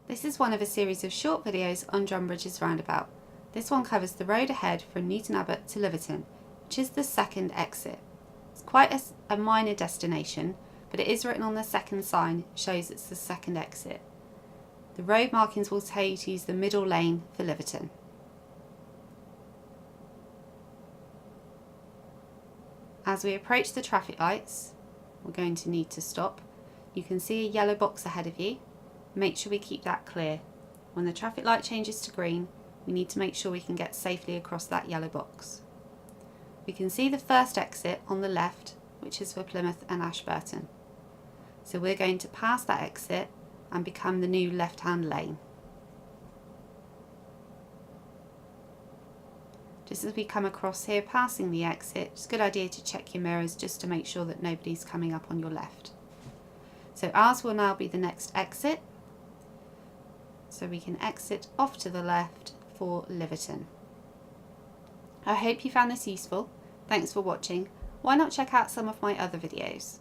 This is one of a series of short videos on Drumbridges roundabout. This one covers the road ahead from Newton Abbot to Liverton, which is the second exit. It's quite a minor destination, but it is written on the second sign, it shows it's the second exit. The road markings will tell you to use the middle lane for Liverton. As we approach the traffic lights, we're going to need to stop. You can see a yellow box ahead of you. Make sure we keep that clear. When the traffic light changes to green, we need to make sure we can get safely across that yellow box. We can see the first exit on the left, which is for Plymouth and Ashburton. So we're going to pass that exit and become the new left-hand lane. Just as we come across here, passing the exit, it's a good idea to check your mirrors just to make sure that nobody's coming up on your left. So ours will now be the next exit. So we can exit off to the left for Liverton. I hope you found this useful. Thanks for watching. Why not check out some of my other videos?